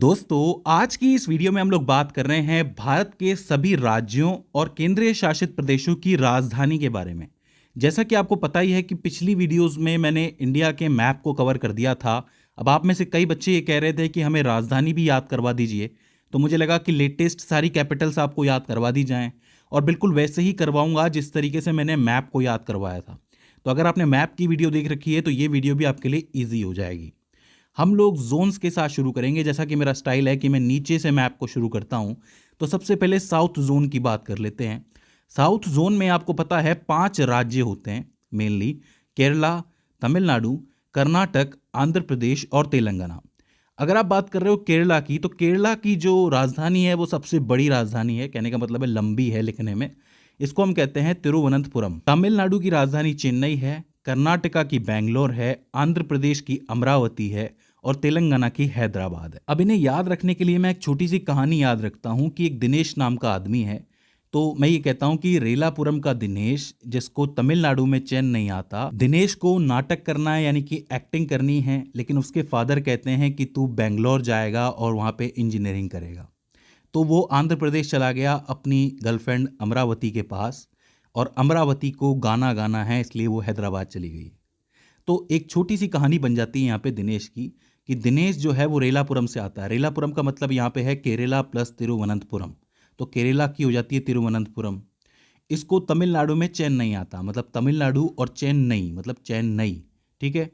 दोस्तों, आज की इस वीडियो में हम लोग बात कर रहे हैं भारत के सभी राज्यों और केंद्रीय शासित प्रदेशों की राजधानी के बारे में। जैसा कि आपको पता ही है कि पिछली वीडियोस में मैंने इंडिया के मैप को कवर कर दिया था। अब आप में से कई बच्चे ये कह रहे थे कि हमें राजधानी भी याद करवा दीजिए, तो मुझे लगा कि लेटेस्ट सारी कैपिटल्स आपको याद करवा दी जाएं और बिल्कुल वैसे ही करवाऊंगा जिस तरीके से मैंने मैप को याद करवाया था। तो अगर आपने मैप की वीडियो देख रखी है तो ये वीडियो भी आपके लिए ईजी हो जाएगी। हम लोग जोन्स के साथ शुरू करेंगे। जैसा कि मेरा स्टाइल है कि मैं नीचे से मैप को शुरू करता हूं, तो सबसे पहले साउथ जोन की बात कर लेते हैं। साउथ जोन में आपको पता है 5 राज्य होते हैं मेनली: केरला, तमिलनाडु, कर्नाटक, आंध्र प्रदेश और तेलंगाना। अगर आप बात कर रहे हो केरला की, तो केरला की जो राजधानी है वो सबसे बड़ी राजधानी है। कहने का मतलब है लंबी है लिखने में। इसको हम कहते हैं तिरुवनंतपुरम। तमिलनाडु की राजधानी चेन्नई है, कर्नाटका की बैंगलोर है, आंध्र प्रदेश की अमरावती है और तेलंगाना की हैदराबाद है। अब इन्हें याद रखने के लिए मैं एक छोटी सी कहानी याद रखता हूँ कि एक दिनेश नाम का आदमी है। तो मैं ये कहता हूँ कि रेलापुरम का दिनेश, जिसको तमिलनाडु में चैन नहीं आता, दिनेश को नाटक करना है यानी कि एक्टिंग करनी है, लेकिन उसके फादर कहते हैं कि तू बेंगलोर जाएगा और वहाँ पे इंजीनियरिंग करेगा। तो वो आंध्र प्रदेश चला गया अपनी गर्लफ्रेंड अमरावती के पास, और अमरावती को गाना गाना है इसलिए वो हैदराबाद चली गई। तो एक छोटी सी कहानी बन जाती है यहाँ पे दिनेश की, कि दिनेश जो है वो रेलापुरम से आता है। रेलापुरम का मतलब यहाँ पे है केरला प्लस तिरुवनंतपुरम, तो केरला की हो जाती है तिरुवनंतपुरम। इसको तमिलनाडु में चेन्नई नहीं आता, मतलब तमिलनाडु और चेन्नई मतलब चेन्नई, ठीक है।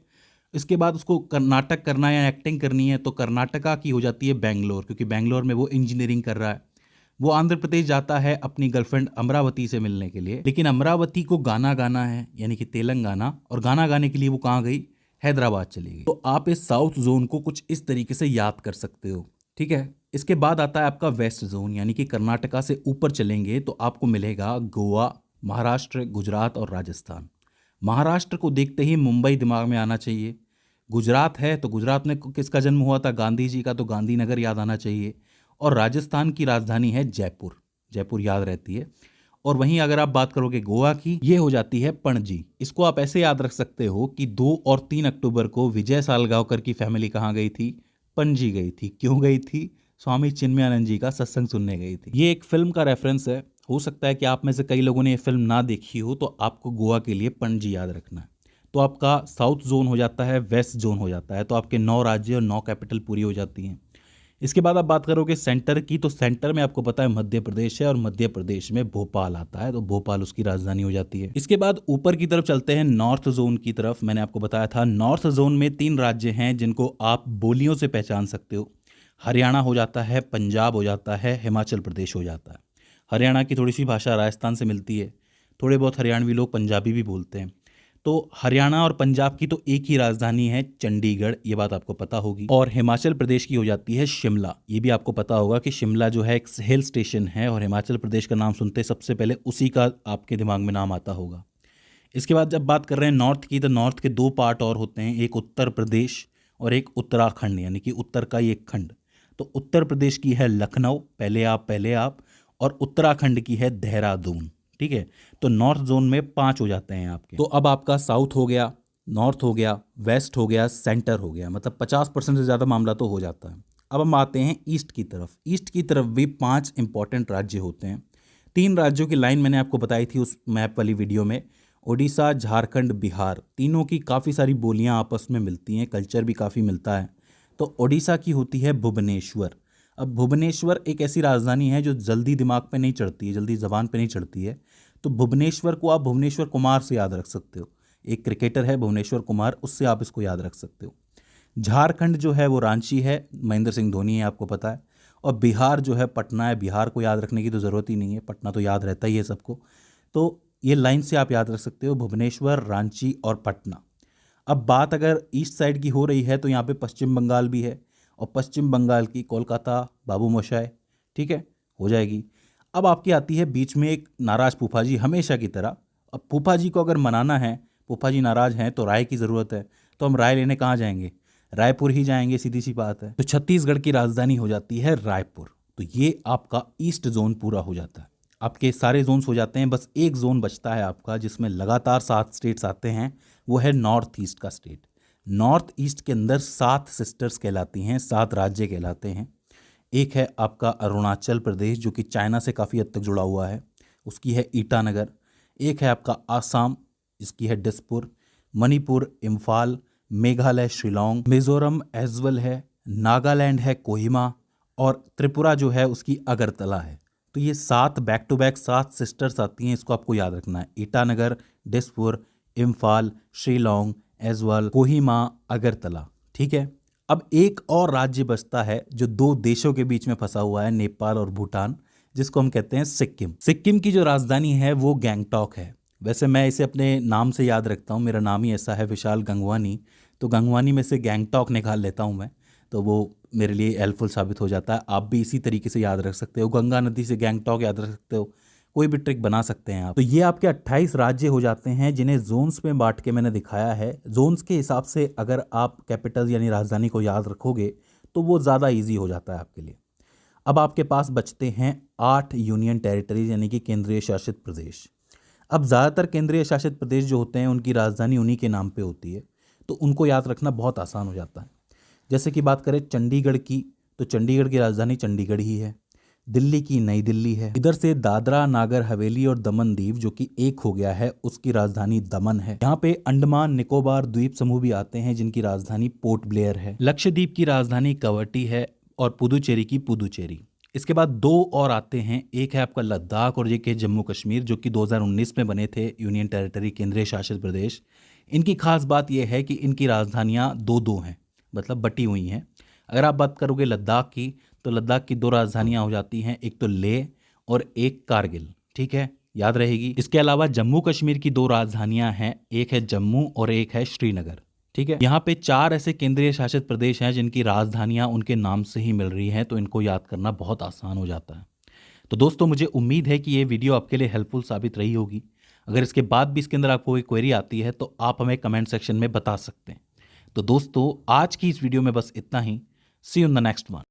इसके बाद उसको कर्नाटक करना है या एक्टिंग करनी है, तो कर्नाटका की हो जाती है बैंगलोर, क्योंकि बैंगलोर में वो इंजीनियरिंग कर रहा है। वो आंध्र प्रदेश जाता है अपनी गर्लफ्रेंड अमरावती से मिलने के लिए, लेकिन अमरावती को गाना गाना है यानी कि तेलंगाना, और गाना गाने के लिए वो कहाँ गई? हैदराबाद चली गई। तो आप इस साउथ जोन को कुछ इस तरीके से याद कर सकते हो, ठीक है। इसके बाद आता है आपका वेस्ट जोन, यानी कि कर्नाटका से ऊपर चलेंगे तो आपको मिलेगा गोवा, महाराष्ट्र, गुजरात और राजस्थान। महाराष्ट्र को देखते ही मुंबई दिमाग में आना चाहिए। गुजरात है तो गुजरात में किसका जन्म हुआ था? गांधी जी का, तो गांधीनगर याद आना चाहिए। और राजस्थान की राजधानी है जयपुर, जयपुर याद रहती है। और वहीं अगर आप बात करोगे गोवा की, ये हो जाती है पणजी। इसको आप ऐसे याद रख सकते हो कि 2 और 3 अक्टूबर को विजय सालगांवकर की फैमिली कहाँ गई थी? पणजी गई थी। क्यों गई थी? स्वामी चिन्मयानंद जी का सत्संग सुनने गई थी। ये एक फिल्म का रेफरेंस है। हो सकता है कि आप में से कई लोगों ने ये फिल्म ना देखी हो, तो आपको गोवा के लिए पणजी याद रखना है। तो आपका साउथ जोन हो जाता है, वेस्ट जोन हो जाता है, तो आपके 9 राज्य और 9 कैपिटल पूरी हो जाती हैं। इसके बाद आप बात करोगे सेंटर की, तो सेंटर में आपको पता है मध्य प्रदेश है, और मध्य प्रदेश में भोपाल आता है, तो भोपाल उसकी राजधानी हो जाती है। इसके बाद ऊपर की तरफ चलते हैं, नॉर्थ जोन की तरफ। मैंने आपको बताया था नॉर्थ जोन में 3 राज्य हैं जिनको आप बोलियों से पहचान सकते हो। हरियाणा हो जाता है, पंजाब हो जाता है, हिमाचल प्रदेश हो जाता है। हरियाणा की थोड़ी सी भाषा राजस्थान से मिलती है, थोड़े बहुत हरियाणवी लोग पंजाबी भी बोलते हैं। तो हरियाणा और पंजाब की तो एक ही राजधानी है, चंडीगढ़, ये बात आपको पता होगी। और हिमाचल प्रदेश की हो जाती है शिमला। ये भी आपको पता होगा कि शिमला जो है एक हिल स्टेशन है, और हिमाचल प्रदेश का नाम सुनते सबसे पहले उसी का आपके दिमाग में नाम आता होगा। इसके बाद जब बात कर रहे हैं नॉर्थ की, तो नॉर्थ के 2 पार्ट और होते हैं, एक उत्तर प्रदेश और एक उत्तराखंड, यानी कि उत्तर का ही एक खंड। तो उत्तर प्रदेश की है लखनऊ, पहले आप, और उत्तराखंड की है देहरादून, ठीक है। तो नॉर्थ जोन में 5 हो जाते हैं आपके। तो अब आपका साउथ हो गया, नॉर्थ हो गया, वेस्ट हो गया, सेंटर हो गया, मतलब 50% से ज़्यादा मामला तो हो जाता है। अब हम आते हैं ईस्ट की तरफ। ईस्ट की तरफ भी 5 इंपॉर्टेंट राज्य होते हैं। 3 राज्यों की लाइन मैंने आपको बताई थी उस मैप वाली वीडियो में। उड़ीसा, झारखंड, बिहार, तीनों की काफ़ी सारी बोलियां आपस में मिलती हैं, कल्चर भी काफ़ी मिलता है। तो उड़ीसा की होती है भुवनेश्वर। अब भुवनेश्वर एक ऐसी राजधानी है जो जल्दी दिमाग पे नहीं चढ़ती है, जल्दी जबान पे नहीं चढ़ती है। तो भुवनेश्वर को आप भुवनेश्वर कुमार से याद रख सकते हो। एक क्रिकेटर है भुवनेश्वर कुमार, उससे आप इसको याद रख सकते हो। झारखंड जो है वो रांची है, महेंद्र सिंह धोनी है, आपको पता है। और बिहार जो है पटना है। बिहार को याद रखने की तो ज़रूरत ही नहीं है, पटना तो याद रहता ही है सबको। तो ये लाइन से आप याद रख सकते हो, भुवनेश्वर, रांची और पटना। अब बात अगर ईस्ट साइड की हो रही है, तो यहाँ पे पश्चिम बंगाल भी है, और पश्चिम बंगाल की कोलकाता, बाबू मोशाय, ठीक है, हो जाएगी। अब आपकी आती है बीच में एक नाराज फूफा जी, हमेशा की तरह। अब फूफा जी को अगर मनाना है, फूफा जी नाराज हैं, तो राय की ज़रूरत है। तो हम राय लेने कहाँ जाएंगे? रायपुर ही जाएंगे, सीधी सी बात है। तो छत्तीसगढ़ की राजधानी हो जाती है रायपुर। तो ये आपका ईस्ट जोन पूरा हो जाता है। आपके सारे जोन्स हो जाते हैं, बस एक जोन बचता है आपका जिसमें लगातार 7 स्टेट्स आते हैं, वो है नॉर्थ ईस्ट का स्टेट। नॉर्थ ईस्ट के अंदर 7 सिस्टर्स कहलाती हैं, 7 राज्य कहलाते हैं। एक है आपका अरुणाचल प्रदेश जो कि चाइना से काफ़ी हद तक जुड़ा हुआ है, उसकी है ईटानगर। एक है आपका आसाम, इसकी है दिसपुर। मणिपुर इम्फाल, मेघालय शिलोंग, मिजोरम एजवल है, नागालैंड है कोहिमा, और त्रिपुरा जो है उसकी अगरतला है। तो ये 7 बैक टू बैक 7 सिस्टर्स आती हैं, इसको आपको याद रखना है। ईटानगर, दिसपुर, इम्फाल, शिलोंग, एजवल, कोहिमा, अगरतला। ठीक है। अब एक और राज्य बचता है जो 2 देशों के बीच में फंसा हुआ है, नेपाल और भूटान, जिसको हम कहते हैं सिक्किम। सिक्किम की जो राजधानी है वो गैंगटॉक है। वैसे मैं इसे अपने नाम से याद रखता हूँ, मेरा नाम ही ऐसा है विशाल गंगवानी, तो गंगवानी में से गैंगटॉक निकाल लेता हूँ मैं, तो वो मेरे लिए हेल्पफुल साबित हो जाता है। आप भी इसी तरीके से याद रख सकते हो, गंगा नदी से गैंगटॉक याद रख सकते हो, कोई भी ट्रिक बना सकते हैं आप। तो ये आपके 28 राज्य हो जाते हैं जिन्हें जोन्स में बांट के मैंने दिखाया है। जोन्स के हिसाब से अगर आप कैपिटल यानी राजधानी को याद रखोगे तो वो ज़्यादा ईजी हो जाता है आपके लिए। अब आपके पास बचते हैं 8 यूनियन टेरिटरीज यानी कि केंद्रीय शासित प्रदेश। अब ज़्यादातर केंद्रीय शासित प्रदेश जो होते हैं उनकी राजधानी उन्हीं के नाम पे होती है, तो उनको याद रखना बहुत आसान हो जाता है। जैसे कि बात करें चंडीगढ़ की, तो चंडीगढ़ की राजधानी चंडीगढ़ ही है। दिल्ली की नई दिल्ली है। इधर से दादरा नागर हवेली और दमन दीव जो कि एक हो गया है, उसकी राजधानी दमन है। यहाँ पे अंडमान निकोबार द्वीप समूह भी आते हैं जिनकी राजधानी पोर्ट ब्लेयर है। लक्षद्वीप की राजधानी कवरटी है और पुदुचेरी की पुदुचेरी। इसके बाद 2 और आते हैं, एक है आपका लद्दाख और एक है जम्मू कश्मीर जो कि 2019 में बने थे यूनियन टेरिटरी केंद्रीय शासित प्रदेश। इनकी खास बात यह है कि इनकी राजधानियाँ 2-2 हैं, मतलब बटी हुई हैं। अगर आप बात करोगे लद्दाख की, तो लद्दाख की 2 राजधानियां हो जाती हैं, एक तो लेह और एक कारगिल। ठीक है, याद रहेगी। इसके अलावा जम्मू कश्मीर की 2 राजधानियां हैं, एक है जम्मू और एक है श्रीनगर। ठीक है, यहाँ पे 4 ऐसे केंद्रीय शासित प्रदेश हैं जिनकी राजधानियां उनके नाम से ही मिल रही हैं, तो इनको याद करना बहुत आसान हो जाता है। तो दोस्तों मुझे उम्मीद है कि ये वीडियो आपके लिए हेल्पफुल साबित रही होगी। अगर इसके बाद भी इसके अंदर आपको कोई क्वेरी आती है तो आप हमें कमेंट सेक्शन में बता सकते हैं। तो दोस्तों आज की इस वीडियो में बस इतना ही। See you in the next one.